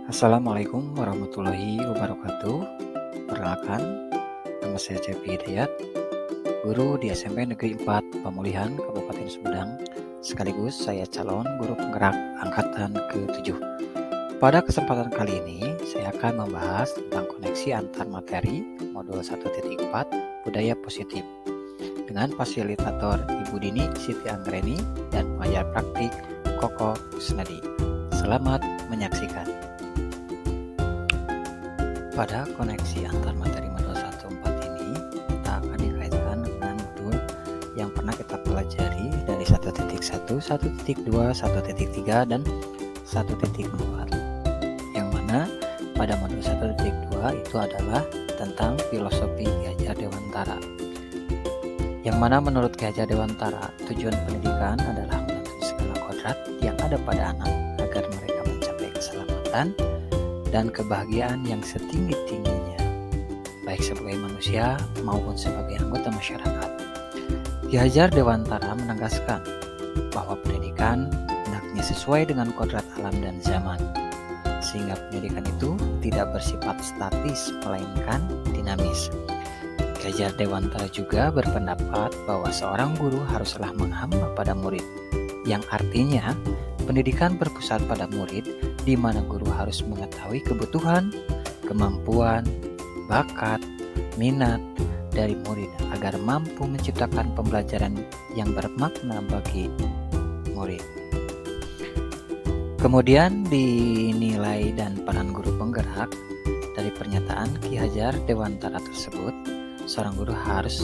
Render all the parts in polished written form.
Assalamualaikum warahmatullahi wabarakatuh. Perkenalkan, nama saya Cepi Hidayat, guru di SMP Negeri 4 Pemulihan Kabupaten Sumedang, sekaligus saya calon guru penggerak angkatan ke-7. Pada kesempatan kali ini, saya akan membahas tentang koneksi antar materi modul 1.4 budaya positif dengan fasilitator Ibu Dini Siti Anggreni dan pengajar praktik Koko Kusnadi. Selamat menyaksikan. Pada koneksi antar materi modul 1.4 ini, kita akan dikaitkan dengan modul yang pernah kita pelajari dari 1.1, 1.2, 1.3, dan 1.4. Yang mana pada modul 1.2 itu adalah tentang filosofi Ki Hajar Dewantara. Yang mana menurut Ki Hajar Dewantara, tujuan pendidikan adalah menentukan segala kodrat yang ada pada anak agar mereka mencapai keselamatan dan kebahagiaan yang setinggi-tingginya, baik sebagai manusia maupun sebagai anggota masyarakat. Ki Hajar Dewantara menegaskan bahwa pendidikan hendaknya sesuai dengan kodrat alam dan zaman, sehingga pendidikan itu tidak bersifat statis melainkan dinamis. Ki Hajar Dewantara juga berpendapat bahwa seorang guru haruslah menghamba pada murid, yang artinya pendidikan berpusat pada murid, di mana guru harus mengetahui kebutuhan, kemampuan, bakat, minat dari murid agar mampu menciptakan pembelajaran yang bermakna bagi murid. Kemudian dinilai dan peran guru penggerak. Dari pernyataan Ki Hajar Dewantara tersebut, seorang guru harus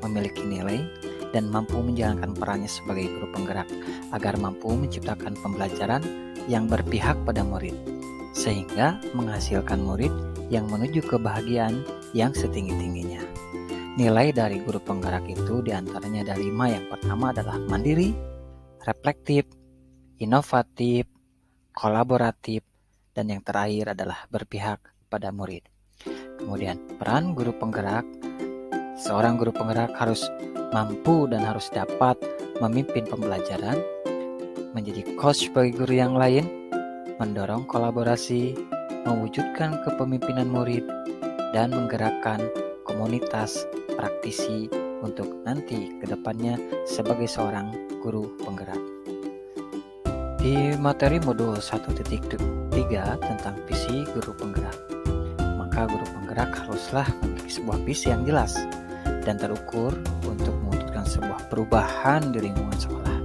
memiliki nilai dan mampu menjalankan perannya sebagai guru penggerak agar mampu menciptakan pembelajaran yang berpihak pada murid, sehingga menghasilkan murid yang menuju kebahagiaan yang setinggi-tingginya. Nilai dari guru penggerak itu diantaranya ada 5. Yang pertama adalah mandiri, reflektif, inovatif, kolaboratif, dan yang terakhir adalah berpihak pada murid. Kemudian peran guru penggerak, seorang guru penggerak harus mampu dan harus dapat memimpin pembelajaran, menjadi coach bagi guru yang lain, mendorong kolaborasi, mewujudkan kepemimpinan murid, dan menggerakkan komunitas praktisi untuk nanti ke depannya sebagai seorang guru penggerak. Di materi modul 1.3 tentang visi guru penggerak, maka guru penggerak haruslah memiliki sebuah visi yang jelas dan terukur untuk mewujudkan sebuah perubahan di lingkungan sekolah.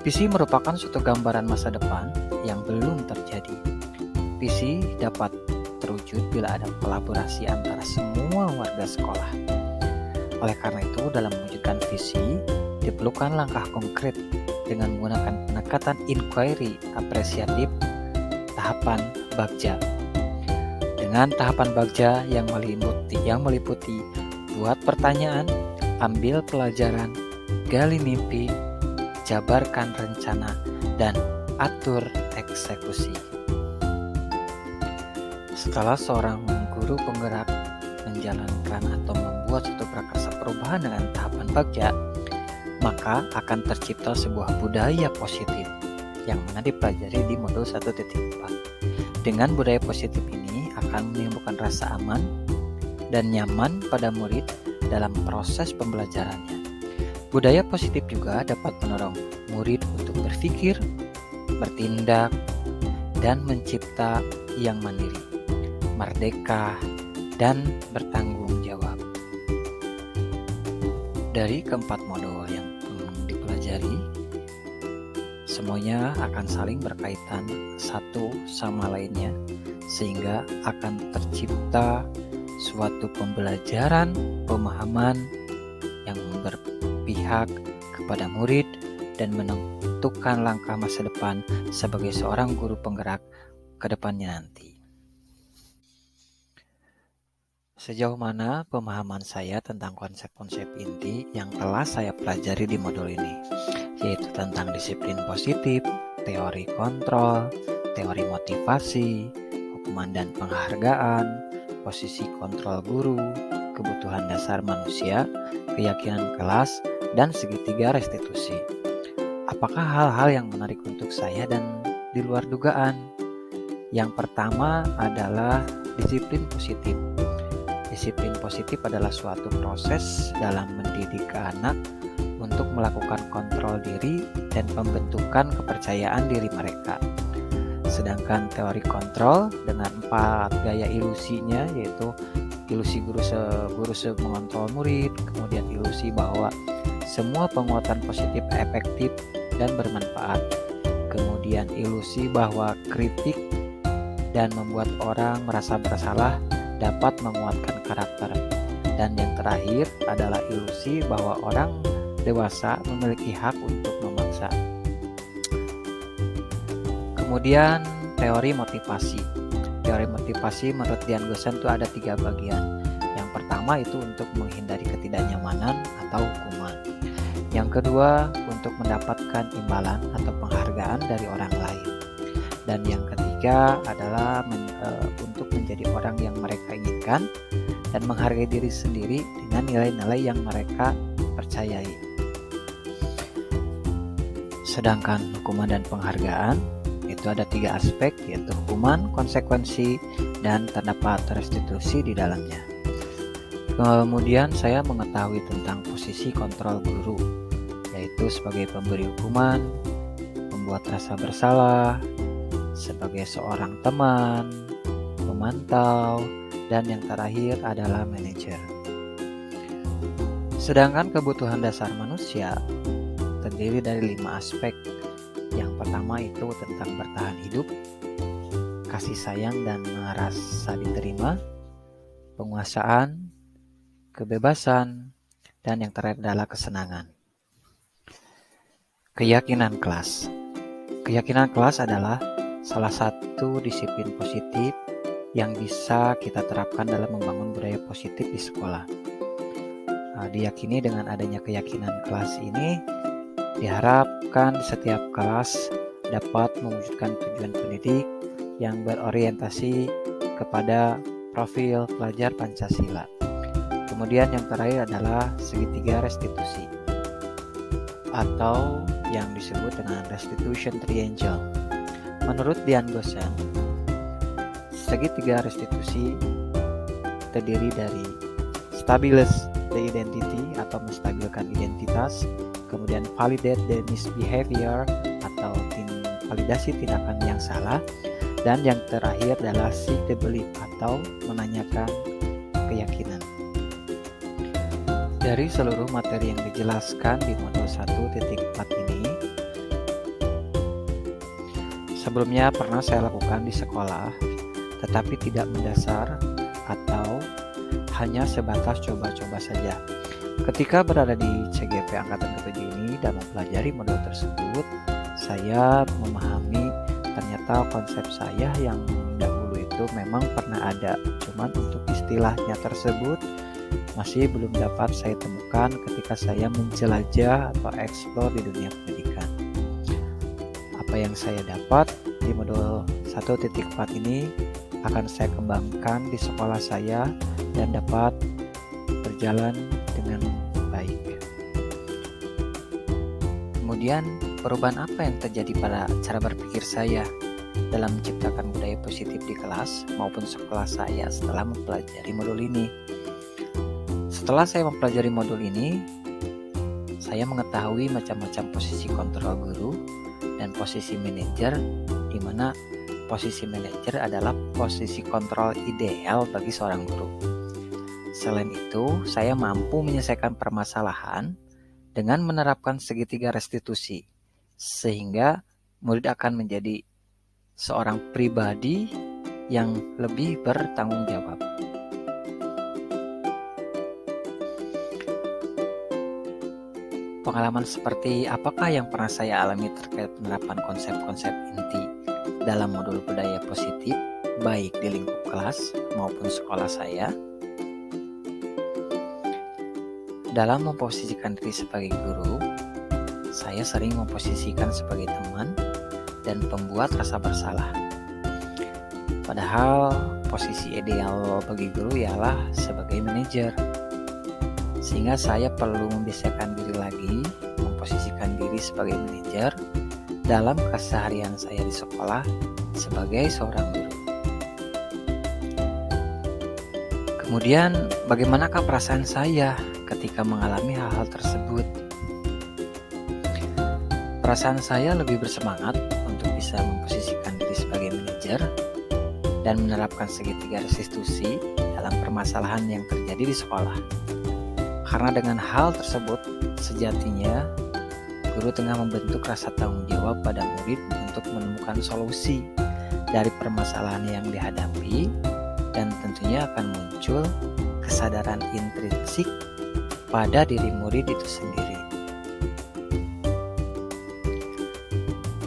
Visi merupakan suatu gambaran masa depan yang belum terjadi. Visi dapat terwujud bila ada kolaborasi antara semua warga sekolah. Oleh karena itu, dalam mewujudkan visi, diperlukan langkah konkret dengan menggunakan pendekatan inquiry apresiatif tahapan bagja. Dengan tahapan bagja yang meliputi buat pertanyaan, ambil pelajaran, gali mimpi, jabarkan rencana, dan atur eksekusi. Setelah seorang guru penggerak menjalankan atau membuat suatu prakarsa perubahan dengan tahapan bagja, maka akan tercipta sebuah budaya positif yang mana dipelajari di modul 1.4. Dengan budaya positif ini akan menimbulkan rasa aman dan nyaman pada murid dalam proses pembelajarannya. Budaya positif juga dapat mendorong murid untuk berpikir, bertindak, dan mencipta yang mandiri, merdeka, dan bertanggung jawab. Dari keempat modul yang dipelajari, semuanya akan saling berkaitan satu sama lainnya, sehingga akan tercipta suatu pembelajaran, pemahaman yang berpihak kepada murid dan menentukan langkah masa depan sebagai seorang guru penggerak ke depannya nanti. Sejauh mana pemahaman saya tentang konsep-konsep inti yang telah saya pelajari di modul ini, yaitu tentang disiplin positif, teori kontrol, teori motivasi, hukuman dan penghargaan, posisi kontrol guru, kebutuhan dasar manusia, keyakinan kelas, dan segitiga restitusi. Apakah hal-hal yang menarik untuk saya dan di luar dugaan? Yang pertama adalah disiplin positif. Disiplin positif adalah suatu proses dalam mendidik anak untuk melakukan kontrol diri dan pembentukan kepercayaan diri mereka. Sedangkan teori kontrol dengan 4 gaya ilusinya, yaitu ilusi guru mengontrol murid, kemudian ilusi bahwa semua penguatan positif efektif dan bermanfaat, kemudian ilusi bahwa kritik dan membuat orang merasa bersalah dapat menguatkan karakter, dan yang terakhir adalah ilusi bahwa orang dewasa memiliki hak untuk memaksa. Kemudian teori motivasi. Teori motivasi menurut Dian Gosen itu ada 3 bagian. Yang pertama itu untuk menghindari ketidaknyamanan atau hukuman. Yang kedua untuk mendapatkan imbalan atau penghargaan dari orang lain. Dan yang ketiga adalah untuk menjadi orang yang mereka inginkan dan menghargai diri sendiri dengan nilai-nilai yang mereka percayai. Sedangkan hukuman dan penghargaan itu ada 3 aspek, yaitu hukuman, konsekuensi, dan terdapat restitusi di dalamnya. Kemudian saya mengetahui tentang posisi kontrol guru, yaitu sebagai pemberi hukuman, membuat rasa bersalah, sebagai seorang teman, pemantau, dan yang terakhir adalah manajer. Sedangkan kebutuhan dasar manusia terdiri dari 5 aspek. Yang pertama itu tentang bertahan hidup, kasih sayang dan merasa diterima, penguasaan, kebebasan, dan yang terakhir adalah kesenangan. Keyakinan kelas. Keyakinan kelas adalah salah satu disiplin positif yang bisa kita terapkan dalam membangun budaya positif di sekolah. Diyakini dengan adanya keyakinan kelas ini, diharapkan setiap kelas dapat mewujudkan tujuan pendidik yang berorientasi kepada profil pelajar Pancasila. Kemudian yang terakhir adalah segitiga restitusi atau yang disebut dengan restitution triangle. Menurut Dian Gosen, segitiga restitusi terdiri dari stabilize the identity atau menstabilkan identitas, kemudian validate the misbehavior atau validasi tindakan yang salah, dan yang terakhir adalah seek the belief atau menanyakan keyakinan. Dari seluruh materi yang dijelaskan di modul 1.4 ini, sebelumnya pernah saya lakukan di sekolah, tetapi tidak mendasar atau hanya sebatas coba-coba saja. Ketika berada di CGP Angkatan ke-7 ini dan mempelajari modul tersebut, saya memahami ternyata konsep saya yang dahulu itu memang pernah ada, cuman untuk istilahnya tersebut masih belum dapat saya temukan ketika saya menjelajah atau eksplor di dunia pendidikan. Apa yang saya dapat di modul 1.4 ini akan saya kembangkan di sekolah saya dan dapat berjalan dengan baik. Kemudian perubahan apa yang terjadi pada cara berpikir saya dalam menciptakan budaya positif di kelas maupun sekolah saya setelah mempelajari modul ini? Setelah saya mempelajari modul ini, saya mengetahui macam-macam posisi kontrol guru dan posisi manajer, di mana posisi manajer adalah posisi kontrol ideal bagi seorang guru. Selain itu, saya mampu menyelesaikan permasalahan dengan menerapkan segitiga restitusi, sehingga murid akan menjadi seorang pribadi yang lebih bertanggung jawab. Pengalaman seperti apakah yang pernah saya alami terkait penerapan konsep-konsep inti dalam modul budaya positif, baik di lingkup kelas maupun sekolah saya? Dalam memposisikan diri sebagai guru, saya sering memposisikan sebagai teman dan pembuat rasa bersalah. Padahal posisi ideal bagi guru ialah sebagai manajer. Sehingga saya perlu membiasakan diri lagi, memposisikan diri sebagai manajer dalam keseharian saya di sekolah sebagai seorang guru. Kemudian, bagaimanakah perasaan saya ketika mengalami hal-hal tersebut? Perasaan saya lebih bersemangat untuk bisa memposisikan diri sebagai manajer dan menerapkan segitiga restitusi dalam permasalahan yang terjadi di sekolah. Karena dengan hal tersebut, sejatinya guru tengah membentuk rasa tanggung jawab pada murid untuk menemukan solusi dari permasalahan yang dihadapi, dan tentunya akan muncul kesadaran intrinsik pada diri murid itu sendiri.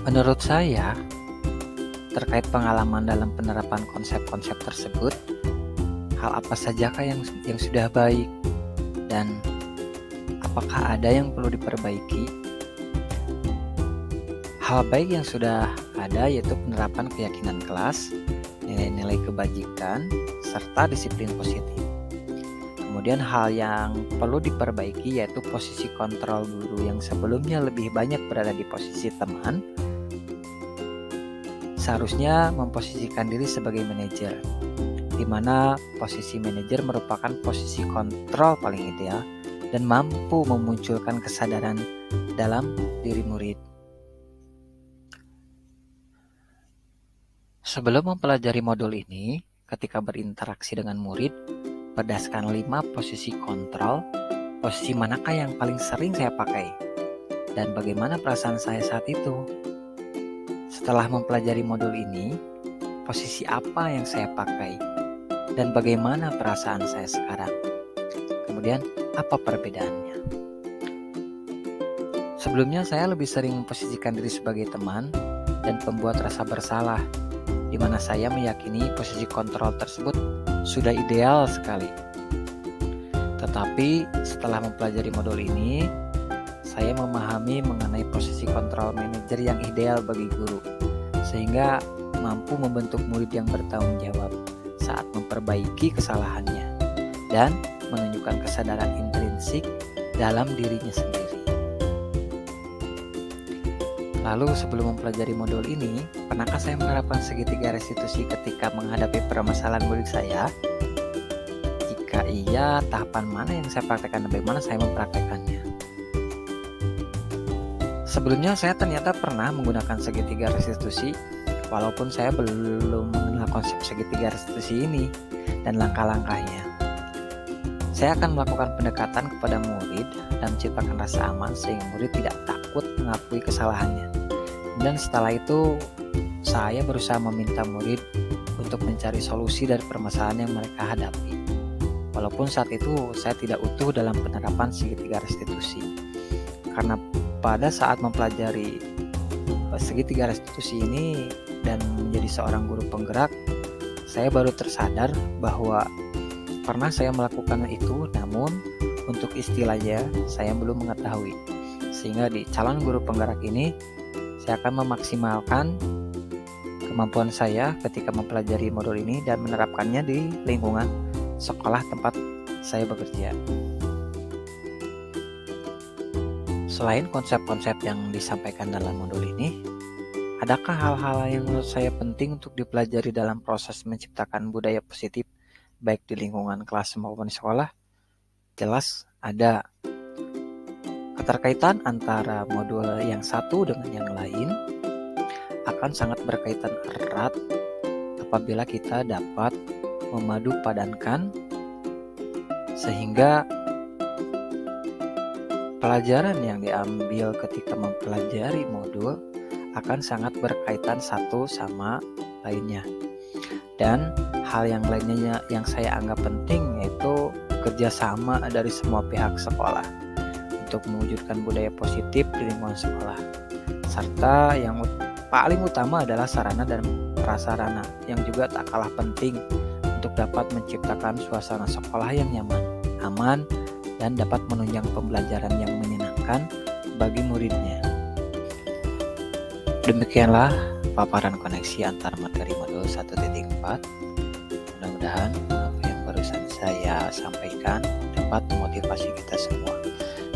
Menurut saya, terkait pengalaman dalam penerapan konsep-konsep tersebut, hal apa sajakah yang sudah baik dan apakah ada yang perlu diperbaiki? Hal baik yang sudah ada yaitu penerapan keyakinan kelas, nilai-nilai kebajikan, serta disiplin positif. Kemudian hal yang perlu diperbaiki yaitu posisi kontrol guru yang sebelumnya lebih banyak berada di posisi teman, seharusnya memposisikan diri sebagai manajer, di mana posisi manajer merupakan posisi kontrol paling ideal dan mampu memunculkan kesadaran dalam diri murid. Sebelum mempelajari modul ini, ketika berinteraksi dengan murid, berdasarkan 5 posisi kontrol, posisi manakah yang paling sering saya pakai? Dan bagaimana perasaan saya saat itu? Setelah mempelajari modul ini, posisi apa yang saya pakai? Dan bagaimana perasaan saya sekarang? Kemudian, apa perbedaannya? Sebelumnya saya lebih sering memposisikan diri sebagai teman dan pembuat rasa bersalah, di mana saya meyakini posisi kontrol tersebut sudah ideal sekali. Tetapi setelah mempelajari modul ini, saya memahami mengenai posisi kontrol manajer yang ideal bagi guru, sehingga mampu membentuk murid yang bertanggung jawab saat memperbaiki kesalahannya dan menunjukkan kesadaran intrinsik dalam dirinya sendiri. Lalu sebelum mempelajari modul ini, pernahkah saya menerapkan segitiga restitusi ketika menghadapi permasalahan murid saya? Jika iya, tahapan mana yang saya praktekkan dan bagaimana saya mempraktekannya? Sebelumnya saya ternyata pernah menggunakan segitiga restitusi, walaupun saya belum mengenal konsep segitiga restitusi ini dan langkah-langkahnya. Saya akan melakukan pendekatan kepada murid dan menciptakan rasa aman sehingga murid tidak takut mengakui kesalahannya. Dan setelah itu, saya berusaha meminta murid untuk mencari solusi dari permasalahan yang mereka hadapi. Walaupun saat itu saya tidak utuh dalam penerapan segitiga restitusi. Karena pada saat mempelajari segitiga restitusi ini dan menjadi seorang guru penggerak, saya baru tersadar bahwa pernah saya melakukan itu, namun untuk istilahnya saya belum mengetahui. Sehingga di calon guru penggerak ini, saya akan memaksimalkan kemampuan saya ketika mempelajari modul ini dan menerapkannya di lingkungan sekolah tempat saya bekerja. Selain konsep-konsep yang disampaikan dalam modul ini, adakah hal-hal yang menurut saya penting untuk dipelajari dalam proses menciptakan budaya positif, baik di lingkungan kelas maupun di sekolah? Jelas ada. Keterkaitan antara modul yang satu dengan yang lain akan sangat berkaitan erat apabila kita dapat memadu padankan sehingga pelajaran yang diambil ketika mempelajari modul akan sangat berkaitan satu sama lainnya. Dan hal yang lainnya yang saya anggap penting yaitu kerjasama dari semua pihak sekolah untuk mewujudkan budaya positif di lingkungan sekolah. Serta yang paling utama adalah sarana dan prasarana yang juga tak kalah penting untuk dapat menciptakan suasana sekolah yang nyaman, aman, dan dapat menunjang pembelajaran yang menyenangkan bagi muridnya. Demikianlah paparan koneksi antar materi modul 1.4. Mudah-mudahan apa yang barusan saya sampaikan dapat memotivasi kita semua.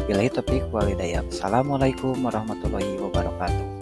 Billahi taufiq wal hidayah. Assalamualaikum warahmatullahi wabarakatuh.